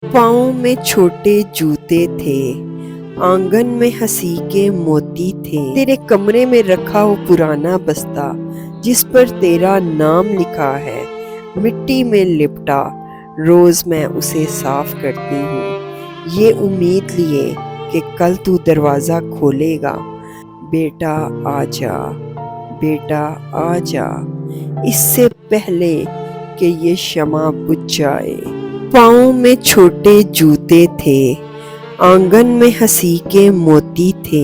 पाँव में छोटे जूते थे, आंगन में हंसी के मोती थे। तेरे कमरे में रखा वो पुराना बस्ता जिस पर तेरा नाम लिखा है, मिट्टी में लिपटा रोज मैं उसे साफ करती हूँ, ये उम्मीद लिए कि कल तू दरवाज़ा खोलेगा। बेटा आजा, बेटा आजा, इससे पहले कि ये शमा बुझ जाए। पाँव में छोटे जूते थे, आंगन में हंसी के मोती थे।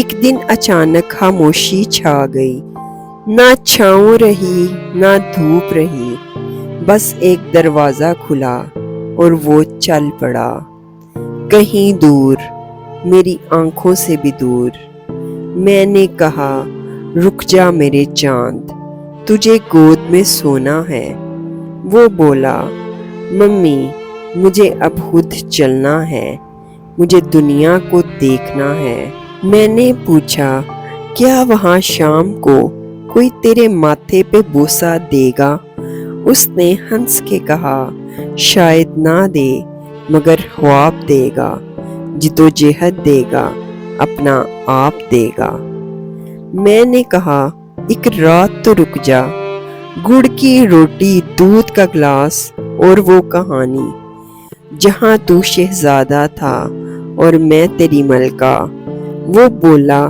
एक दिन अचानक खामोशी छा गई, ना छाँव रही ना धूप रही, बस एक दरवाज़ा खुला और वो चल पड़ा कहीं दूर, मेरी आंखों से भी दूर। मैंने कहा रुक जा मेरे चांद, तुझे गोद में सोना है। वो बोला मम्मी मुझे अब खुद चलना है, मुझे दुनिया को देखना है। मैंने पूछा क्या वहाँ शाम को कोई तेरे माथे पे बोसा देगा? उसने हंस के कहा शायद ना दे मगर ख्वाब देगा, जिद्दोजहद देगा, अपना आप देगा। मैंने कहा एक रात तो रुक जा, गुड़ की रोटी दूध का गिलास और वो कहानी जहाँ तू शहजादा था और मैं तेरी मलका। वो बोला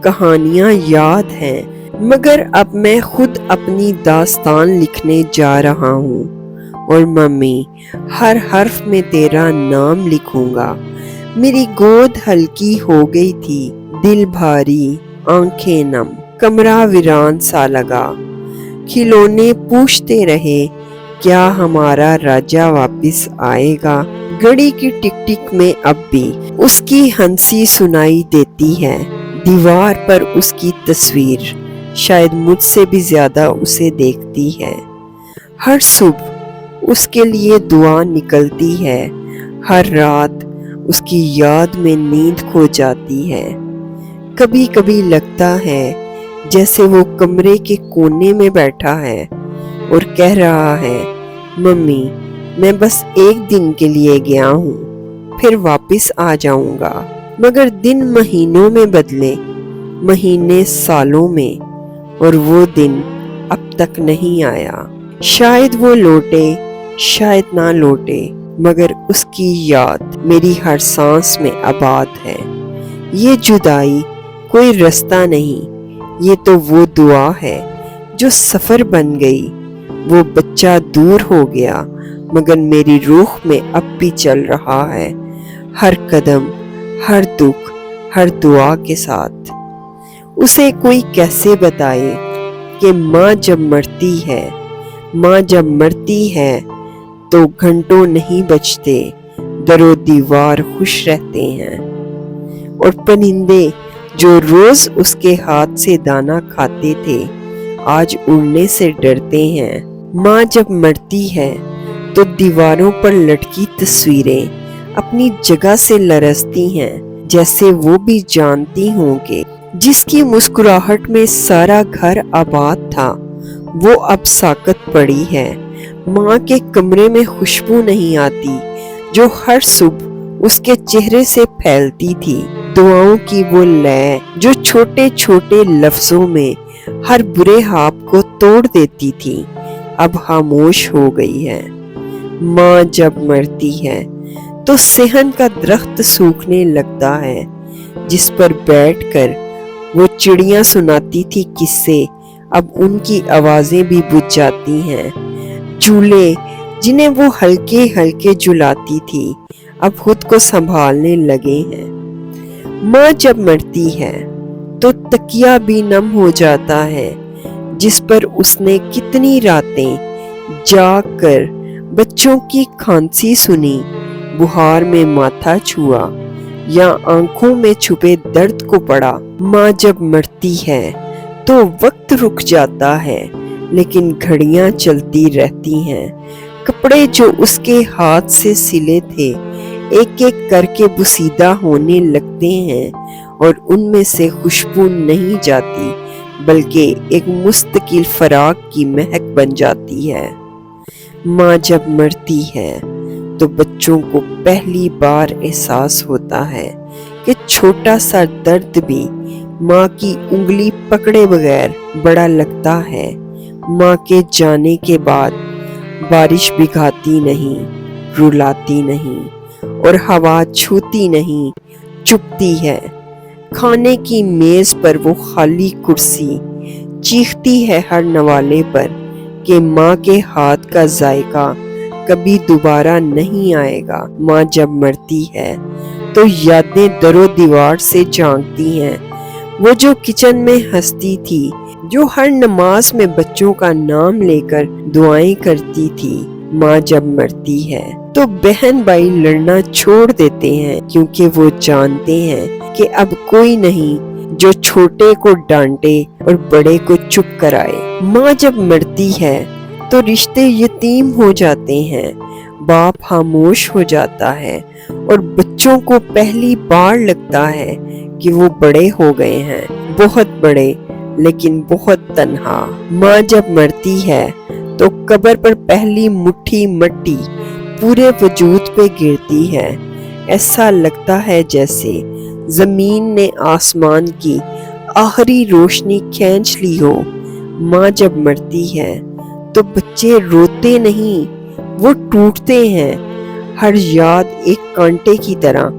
कहानियाँ याद हैं मगर अब मैं खुद अपनी दास्तान लिखने जा रहा हूँ, और मम्मी हर हर्फ में तेरा नाम लिखूंगा। मेरी गोद हल्की हो गई थी, दिल भारी, आंखें नम, कमरा वीरान सा लगा। खिलौने पूछते रहे क्या हमारा राजा वापस आएगा। घड़ी की टिक टिक में अब भी उसकी हंसी सुनाई देती है, दीवार पर उसकी तस्वीर शायद मुझसे भी ज्यादा उसे देखती है। हर सुबह उसके लिए दुआ निकलती है, हर रात उसकी याद में नींद खो जाती है। कभी कभी लगता है जैसे वो कमरे के कोने में बैठा है और कह रहा है मम्मी मैं बस एक दिन के लिए गया हूँ, फिर वापस आ जाऊंगा। मगर दिन महीनों में बदले, महीने सालों में, और वो दिन अब तक नहीं आया। शायद वो लौटे शायद ना लौटे, मगर उसकी याद मेरी हर सांस में आबाद है। ये जुदाई कोई रास्ता नहीं, ये तो वो दुआ है जो सफर बन गई। वो बच्चा दूर हो गया मगर मेरी रूह में अब भी चल रहा है, हर कदम, हर दुख, हर दुआ के साथ। उसे कोई कैसे बताए कि माँ जब मरती है, माँ जब मरती है तो घंटों नहीं बचते, दरो दीवार खुश रहते हैं। और परिंदे जो रोज उसके हाथ से दाना खाते थे आज उड़ने से डरते हैं। माँ जब मरती है तो दीवारों पर लटकी तस्वीरें अपनी जगह से लरसती हैं, जैसे वो भी जानती होंगे जिसकी मुस्कुराहट में सारा घर आबाद था वो अब साकत पड़ी है। माँ के कमरे में खुशबू नहीं आती जो हर सुबह उसके चेहरे से फैलती थी, दुआओं की वो लय जो छोटे छोटे लफ्जों में हर बुरे ख्वाब को तोड़ देती थी, अब खामोश हो गई है। माँ जब मरती है तो सेहन का दरख्त सूखने लगता है, जिस पर बैठकर वो चिड़ियां सुनाती थी किस्से, अब उनकी आवाजें भी बुझ जाती हैं। चूल्हे जिन्हें वो हल्के हल्के जुलाती थी अब खुद को संभालने लगे हैं। माँ जब मरती है तो तकिया भी नम हो जाता है, जिस पर उसने कितनी रातें जाग कर बच्चों की खांसी सुनी, बुहार में माथा छुआ या आंखों में छुपे दर्द को पड़ा। माँ जब मरती है तो वक्त रुक जाता है लेकिन घड़ियां चलती रहती हैं। कपड़े जो उसके हाथ से सिले थे एक एक करके बुसीदा होने लगते हैं और उनमें से खुशबू नहीं जाती बल्कि एक मुस्तकिल फराक की महक बन जाती है। माँ जब मरती है تو بچوں کو پہلی بار احساس ہوتا ہے کہ چھوٹا سا درد بھی ماں کی انگلی پکڑے بغیر بڑا لگتا ہے۔ ماں کے جانے کے بعد بارش بھگاتی نہیں، رلاتی نہیں، اور ہوا چھوتی نہیں، چپتی ہے۔ کھانے کی میز پر وہ خالی کرسی چیختی ہے ہر نوالے پر کہ ماں کے ہاتھ کا ذائقہ کبھی دوبارہ نہیں آئے گا۔ ماں جب مرتی ہے تو یادیں در و دیوار سے جھانکتی ہیں، وہ جو کچن میں ہنستی تھی، جو ہر نماز میں بچوں کا نام لے کر دعائیں کرتی تھی۔ ماں جب مرتی ہے تو بہن بھائی لڑنا چھوڑ دیتے ہیں، کیونکہ وہ جانتے ہیں کہ اب کوئی نہیں جو چھوٹے کو ڈانٹے اور بڑے کو چپ کرائے۔ ماں جب مرتی ہے تو رشتے یتیم ہو جاتے ہیں، باپ خاموش ہو جاتا ہے، اور بچوں کو پہلی بار لگتا ہے کہ وہ بڑے ہو گئے ہیں، بہت بڑے، لیکن بہت تنہا۔ ماں جب مرتی ہے تو قبر پر پہلی مٹھی مٹی پورے وجود پہ گرتی ہے۔ ایسا لگتا ہے جیسے زمین نے آسمان کی آخری روشنی کھینچ لی ہو۔ ماں جب مرتی ہے تو بچے روتے نہیں، وہ ٹوٹتے ہیں۔ ہر یاد ایک کانٹے کی طرح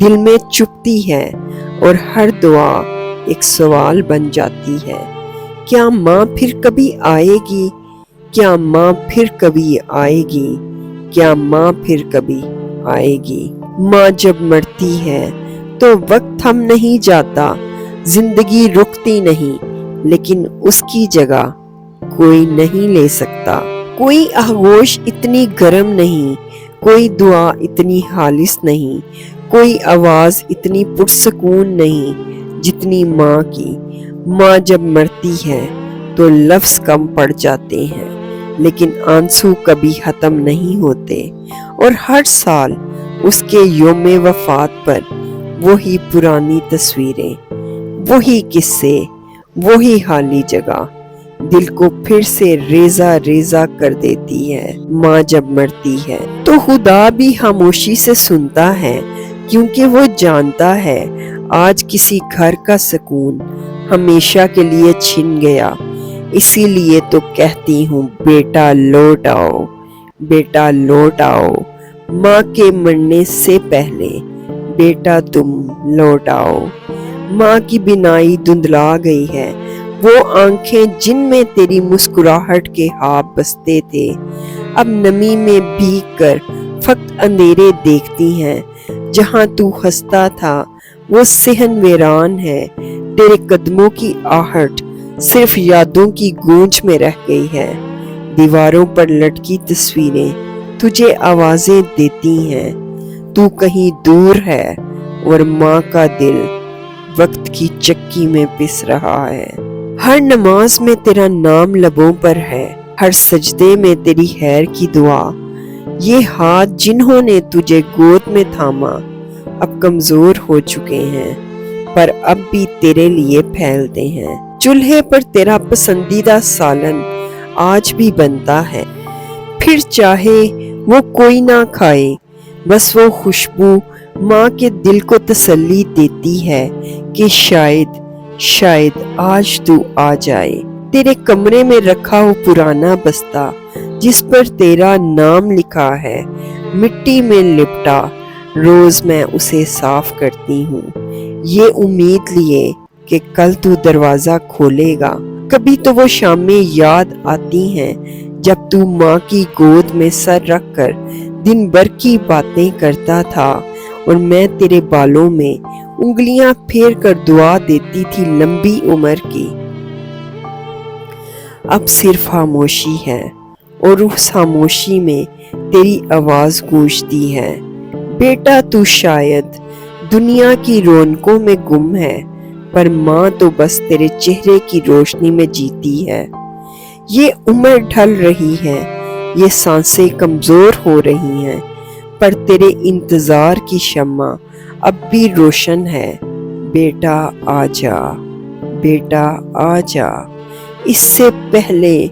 دل میں چبھتی ہے، اور ہر دعا ایک سوال بن جاتی ہے۔ کیا ماں پھر کبھی آئے گی؟ کیا ماں پھر کبھی آئے گی؟ کیا ماں پھر کبھی آئے گی؟ ماں جب مرتی ہے تو وقت تھم نہیں جاتا، زندگی رکتی نہیں، لیکن اس کی جگہ کوئی نہیں لے سکتا۔ کوئی آغوش اتنی گرم نہیں، کوئی دعا اتنی خالص نہیں، کوئی آواز اتنی پرسکون نہیں جتنی ماں کی۔ ماں جب مرتی ہے تو لفظ کم پڑ جاتے ہیں، لیکن آنسو کبھی ختم نہیں ہوتے، اور ہر سال اس کے یوم وفات پر وہی پرانی تصویریں، وہی قصے، وہی خالی جگہ دل کو پھر سے ریزہ ریزہ کر دیتی ہے۔ ماں جب مرتی ہے تو خدا بھی خاموشی سے سنتا ہے، کیونکہ وہ جانتا ہے آج کسی گھر کا سکون ہمیشہ کے لیے چھن گیا۔ اسی لیے تو کہتی ہوں بیٹا لوٹ آؤ، بیٹا لوٹ آؤ، ماں کے مرنے سے پہلے بیٹا تم لوٹ آؤ۔ ماں کی بینائی دھندلا گئی ہے، وہ آنکھیں جن میں تیری مسکراہٹ کے خواب بستے تھے، اب نمی میں بھیگ کر فقط اندھیرے دیکھتی ہیں۔ جہاں تو ہنستا تھا وہ صحن ویران ہے، تیرے قدموں کی آہٹ صرف یادوں کی گونج میں رہ گئی ہے۔ دیواروں پر لٹکی تصویریں تجھے آوازیں دیتی ہیں، تو کہیں دور ہے، اور ماں کا دل وقت کی چکی میں پس رہا ہے۔ ہر نماز میں تیرا نام لبوں پر ہے، ہر سجدے میں تیری خیر کی دعا۔ یہ ہاتھ جنہوں نے تجھے گود میں تھاما اب کمزور ہو چکے ہیں، پر اب بھی تیرے لیے پھیلتے ہیں۔ چولہے پر تیرا پسندیدہ سالن آج بھی بنتا ہے، پھر چاہے وہ کوئی نہ کھائے، بس وہ خوشبو ماں کے دل کو تسلی دیتی ہے کہ شاید آج تو آ جائے۔ تیرے کمرے میں رکھا ہو پرانا بستہ جس پر تیرا نام لکھا ہے، مٹی میں لپٹا، روز میں اسے صاف کرتی ہوں، یہ امید لیے کہ کل تو دروازہ کھولے گا۔ کبھی تو وہ شامیں یاد آتی ہیں جب تو ماں کی گود میں سر رکھ کر دن بھر کی باتیں کرتا تھا، اور میں تیرے بالوں میں انگلیاں پھیر کر دعا دیتی تھی لمبی عمر کی۔ اب صرف خاموشی ہے، اور اس خاموشی میں تیری آواز گونجتی ہے، بیٹا تو شاید دنیا کی رونقوں میں گم ہے، پر ماں تو بس تیرے چہرے کی روشنی میں جیتی ہے۔ یہ عمر ڈھل رہی ہے، یہ سانسیں کمزور ہو رہی ہیں، پر تیرے انتظار کی شمع اب بھی روشن ہے۔ بیٹا آ جا، بیٹا آ جا، اس سے پہلے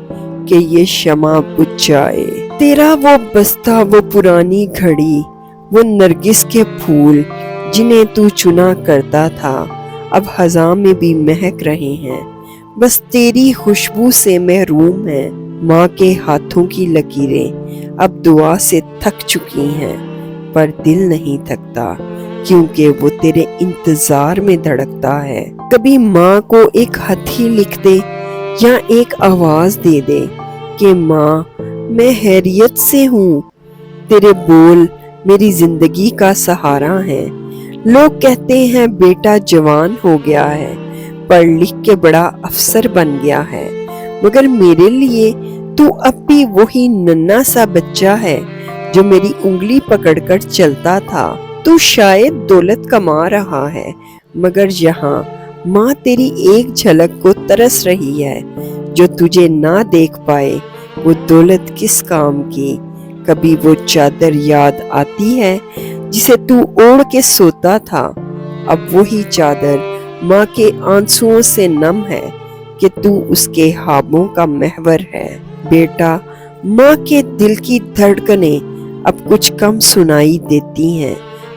کہ یہ شمع بجھ جائے۔ तेरा वो बस्ता, वो पुरानी घड़ी, वो नरगिस के फूल जिन्हें तू चुना करता था, अब खज़ां में भी महक रहे हैं। बस तेरी खुशबू से महरूम है। माँ के हाथों की लकीरें अब दुआ से थक चुकी हैं, पर दिल नहीं थकता क्योंकि वो तेरे इंतजार में धड़कता है। कभी माँ को एक खत ही लिख दे या एक आवाज दे दे कि माँ मैं हैरियत से हूँ। तेरे बोल मेरी जिंदगी का सहारा है। लोग कहते हैं बेटा जवान हो गया है, पढ़ लिख के बड़ा अफसर बन गया है, मगर मेरे लिए तू अब भी वही नन्हा सा बच्चा है जो मेरी उंगली पकड़कर चलता था। तू शायद दौलत कमा रहा है, मगर यहाँ माँ तेरी एक झलक को तरस रही है। जो तुझे ना देख पाए वो दौलत किस काम की। कभी वो चादर याद आती है जिसे तू ओढ़ के सोता था, अब वही चादर माँ के आंसुओं से नम है कि तू उसके ख्वाबों का महवर है। बेटा, माँ के दिल की धड़कनें अब कुछ कम सुनाई देती हैं,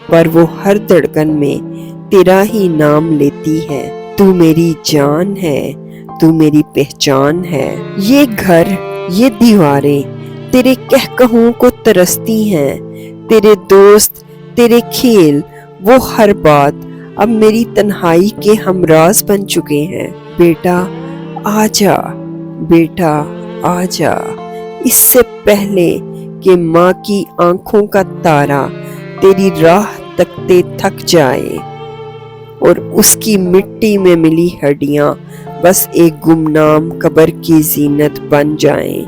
पर वो हर धड़कन में तेरा ही नाम लेती है। तू मेरी जान है, तू मेरी पहचान है। ये घर, ये दीवारें तेरे कहकहों को तरसती हैं। तेरे दोस्त, तेरे खेल, वो हर बात अब मेरी तन्हाई के हमराज बन चुके हैं। बेटा आजा, बेटा आजा, इससे पहले कि माँ की आंखों का तारा तेरी राह तकते थक जाए और उसकी मिट्टी में मिली हड्डियां बस एक गुमनाम कब्र की जीनत बन जाएं।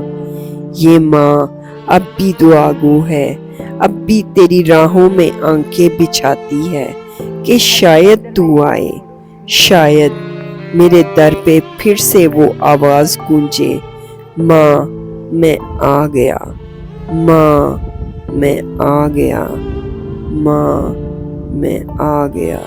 ये माँ अब भी दुआगो है, अब भी तेरी राहों में आंखें बिछाती है कि शायद तू आए, शायद मेरे दर पे फिर से वो आवाज गूंजे, माँ मैं आ गया, माँ मैं आ गया, माँ मैं आ गया।